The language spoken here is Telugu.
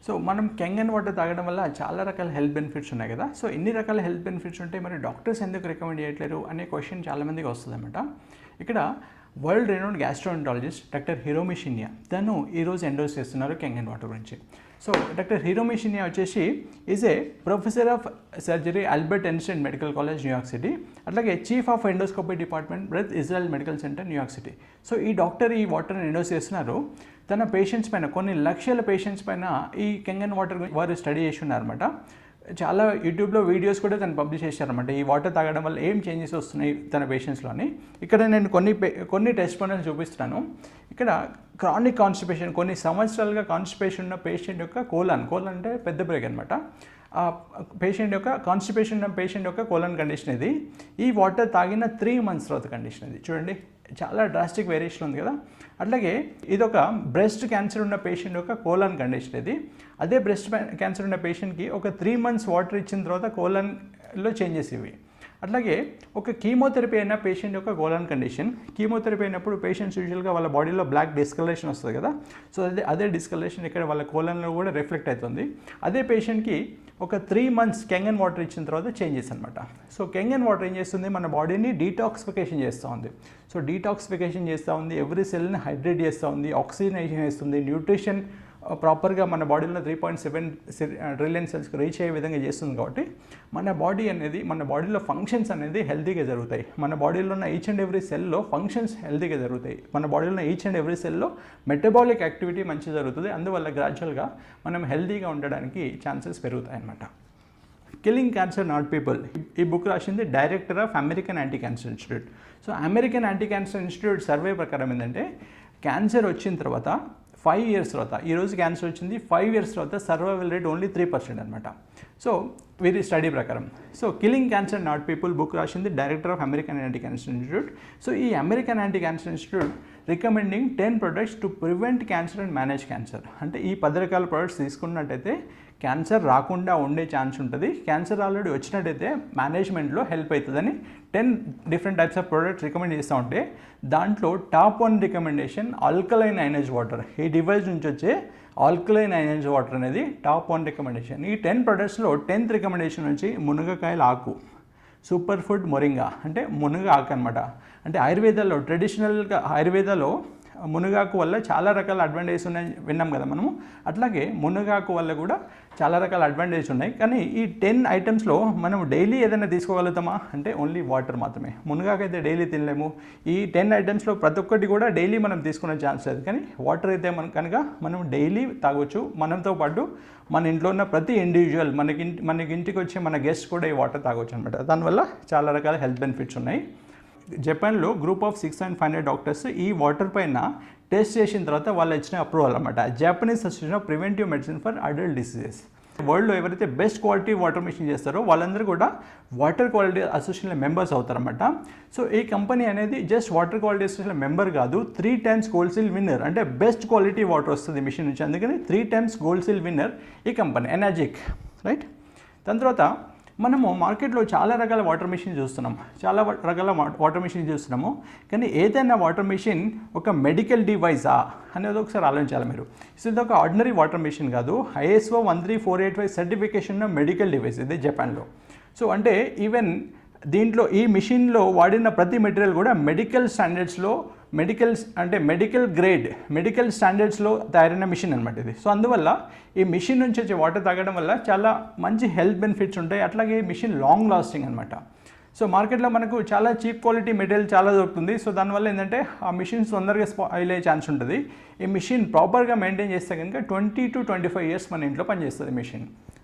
సో మనం కెంగన్ వాటర్ తాగడం వల్ల చాలా రకాల హెల్త్ బెనిఫిట్స్ ఉన్నాయి కదా. సో ఇన్ని రకాల హెల్త్ బెనిఫిట్స్ ఉంటే మరి డాక్టర్స్ ఎందుకు రికమెండ్ చేయట్లేరు అనే క్వశ్చన్ చాలామందికి వస్తుందన్నమాట. ఇక్కడ world renowned gastroenterologist doctor Hiromi Shinya తను ఈరోజు ఎండోర్స్ చేస్తున్నారు కెంగన్ వాటర్ గురించి. సో డాక్టర్ హిరోమి షిన్యా వచ్చేసి is a professor of surgery Albert Einstein medical college New York city, అట్లాగే chief of endoscopy department breath Israel medical centre New York city. So ఈ డాక్టర్ ఈ వాటర్ని ఎండోర్స్ చేస్తున్నారు. తన పేషెంట్స్ పైన కొన్ని లక్షల పేషెంట్స్ పైన ఈ కెంగన్ వాటర్ వారు స్టడీ చేసి ఉన్నారన్నమాట. చాలా యూట్యూబ్లో వీడియోస్ కూడా తను పబ్లిష్ చేశారన్నమాట. ఈ వాటర్ తాగడం వల్ల ఏం చేంజెస్ వస్తున్నాయి తన పేషెంట్స్లోని. ఇక్కడ నేను కొన్ని టెస్ట్ పనులు చూపిస్తున్నాను. ఇక్కడ క్రానిక్ కాన్స్టిపేషన్, కొన్ని సంవత్సరాలుగా కాన్స్టిపేషన్ ఉన్న పేషెంట్ యొక్క కోలన్ అంటే పెద్ద బ్రేక్ అనమాట. ఆ పేషెంట్ యొక్క కాన్స్టిపేషన్ ఉన్న పేషెంట్ యొక్క కోలన్ కండిషన్ ఇది. ఈ వాటర్ తాగిన 3 months తర్వాత కండిషన్ ఇది. చూడండి చాలా డ్రాస్టిక్ వేరియేషన్ ఉంది కదా. అట్లాగే ఇదొక బ్రెస్ట్ క్యాన్సర్ ఉన్న పేషెంట్ యొక్క కోలన్ కండిషన్ ఇది. అదే బ్రెస్ట్ క్యాన్సర్ ఉన్న పేషెంట్కి ఒక 3 months వాటర్ ఇచ్చిన తర్వాత కోలన్లో చేంజెస్ ఇవి. అట్లాగే ఒక కీమోథెరపీ అయిన పేషెంట్ యొక్క కోలన్ కండిషన్. కీమోథెరపీ అయినప్పుడు పేషెంట్స్ యూజువల్గా వాళ్ళ బాడీలో బ్లాక్ డిస్కలరేషన్ వస్తుంది కదా. సో అదే డిస్కలరేషన్ ఇక్కడ వాళ్ళ కోలన్లో కూడా రిఫ్లెక్ట్ అవుతుంది. అదే పేషెంట్కి ఒక 3 months కెంగన్ వాటర్ ఇచ్చిన తర్వాత చేంజెస్ అనమాట. సో కెంగన్ వాటర్ ఏం చేస్తుంది, మన బాడీని డీటాక్సిఫికేషన్ చేస్తూ ఉంది. సో డీటాక్సిఫికేషన్ చేస్తూ ఉంది, ఎవ్రీ సెల్ని హైడ్రేట్ చేస్తూ ఉంది, ఆక్సిజనేషన్ చేస్తుంది, న్యూట్రిషన్ ప్రాపర్గా మన బాడీలో 3.7 trillion సెల్స్కి రీచ్ అయ్యే విధంగా చేస్తుంది. కాబట్టి మన బాడీలో ఫంక్షన్స్ అనేది హెల్తీగా జరుగుతాయి. మన బాడీలో ఉన్న ఈచ్ అండ్ ఎవ్రీ సెల్లో ఫంక్షన్స్ హెల్తీగా జరుగుతాయి. మన బాడీలో ఉన్న ఈచ్ అండ్ ఎవ్రీ సెల్లో మెటబాలిక్ యాక్టివిటీ మంచిగా జరుగుతుంది. అందువల్ల గ్రాడ్యువల్గా మనం హెల్తీగా ఉండడానికి ఛాన్సెస్ పెరుగుతాయి అన్నమాట. కిల్లింగ్ క్యాన్సర్ నాట్ పీపుల్ ఈ బుక్ రాసింది director of American anti cancer institute. So American anti cancer institute survey ప్రకారం ఏంటంటే క్యాన్సర్ వచ్చిన తర్వాత 5 years తర్వాత, ఈరోజు క్యాన్సర్ వచ్చింది 5 years తర్వాత సర్వైవల్ రేట్ ఓన్లీ 3% అనమాట. సో వీరి స్టడీ ప్రకారం. So killing cancer not people book రాసింది director of American anti cancer institute. So ఈ American anti cancer institute recommending 10 products to prevent cancer and manage cancer. అంటే ఈ 10 రకాల ప్రొడక్ట్స్ తీసుకున్నట్టయితే క్యాన్సర్ రాకుండా ఉండే ఛాన్స్ ఉంటుంది. క్యాన్సర్ ఆల్రెడీ వచ్చినట్టయితే మేనేజ్మెంట్లో హెల్ప్ అవుతుందని 10 different types of products recommend చేస్తూ ఉంటే దాంట్లో top 1 recommendation alkaline ionised water. ఈ డివైస్ నుంచి వచ్చే ఆల్కలైన్ అయనైజ్డ్ వాటర్ అనేది టాప్ 1 రికమెండేషన్. ఈ 10 productsలో 10th రికమెండేషన్ నుంచి మునగకాయల ఆకు, సూపర్ ఫుడ్ మొరింగా అంటే మునగ ఆకు అనమాట. అంటే ఆయుర్వేదాలో ట్రెడిషనల్గా ఆయుర్వేదాలో మునగాకు వల్ల చాలా రకాల అడ్వాంటేజెస్ ఉన్నాయి విన్నాం కదా మనము. అట్లాగే మునగాకు వల్ల కూడా చాలా రకాల అడ్వాంటేజెస్ ఉన్నాయి. కానీ ఈ 10 items మనం డైలీ ఏదైనా తీసుకోగలుగుతామా అంటే ఓన్లీ వాటర్ మాత్రమే. మునగాకు అయితే డైలీ తినలేము. ఈ 10 items ప్రతి ఒక్కటి కూడా డైలీ మనం తీసుకునే ఛాన్స్ లేదు. కానీ వాటర్ అయితే కనుక మనం డైలీ తాగొచ్చు. మనతో పాటు మన ఇంట్లో ఉన్న ప్రతి ఇండివిజువల్ మనకి ఇంటికి వచ్చే మన గెస్ట్ కూడా ఈ వాటర్ తాగొచ్చు అనమాట. దానివల్ల చాలా రకాల హెల్త్ బెనిఫిట్స్ ఉన్నాయి. జపాన్లో గ్రూప్ ఆఫ్ 605 డాక్టర్స్ ఈ వాటర్ పైన టెస్ట్ చేసిన తర్వాత వాళ్ళు ఇచ్చిన అప్రూవల్ అనమాట. Japanese association of preventive medicine for adult diseases. వరల్డ్లో ఎవరైతే బెస్ట్ క్వాలిటీ వాటర్ మిషన్ చేస్తారో వాళ్ళందరూ కూడా వాటర్ క్వాలిటీ అసోసియేషన్లో మెంబర్స్ అవుతారన్నమాట. సో ఈ కంపెనీ అనేది just water quality association member కాదు, 3 times గోల్డ్ సిల్ విన్నర్. అంటే బెస్ట్ క్వాలిటీ వాటర్ వస్తుంది మిషన్ నుంచి. అందుకని 3 times గోల్డ్ సిల్ విన్నర్ ఈ కంపెనీ ఎనర్జిక్, రైట్. దాని తర్వాత మనము మార్కెట్లో చాలా రకాల వాటర్ మిషన్ చూస్తున్నాము, కానీ ఏదైనా వాటర్ మిషన్ ఒక మెడికల్ డివైజా అనేది ఒకసారి ఆలోచించాలి మీరు. ఇది ఒక ఆర్డినరీ వాటర్ మిషన్ కాదు, ISO 13485 సర్టిఫికేషన్ ఉన్న మెడికల్ డివైస్ ఇది జపాన్లో. సో అంటే ఈవెన్ దీంట్లో ఈ మిషన్లో వాడిన ప్రతి మెటీరియల్ కూడా మెడికల్ స్టాండర్డ్స్లో మెడికల్ స్టాండర్డ్స్లో తయారైన మిషన్ అనమాట ఇది. సో అందువల్ల ఈ మిషన్ నుంచి వచ్చే వాటర్ తాగడం వల్ల చాలా మంచి హెల్త్ బెనిఫిట్స్ ఉంటాయి. అట్లాగే ఈ మిషన్ లాంగ్ లాస్టింగ్ అనమాట. సో మార్కెట్లో మనకు చాలా చీప్ క్వాలిటీ మెటీరియల్ చాలా దొరుకుతుంది. సో దానివల్ల ఏంటంటే ఆ మిషన్స్ తొందరగా స్పాయిల్ అయ్యే ఛాన్స్ ఉంటుంది. ఈ మిషన్ ప్రాపర్గా మెయింటైన్ చేస్తే కనుక 20 to 25 years మన ఇంట్లో పనిచేస్తుంది మిషన్.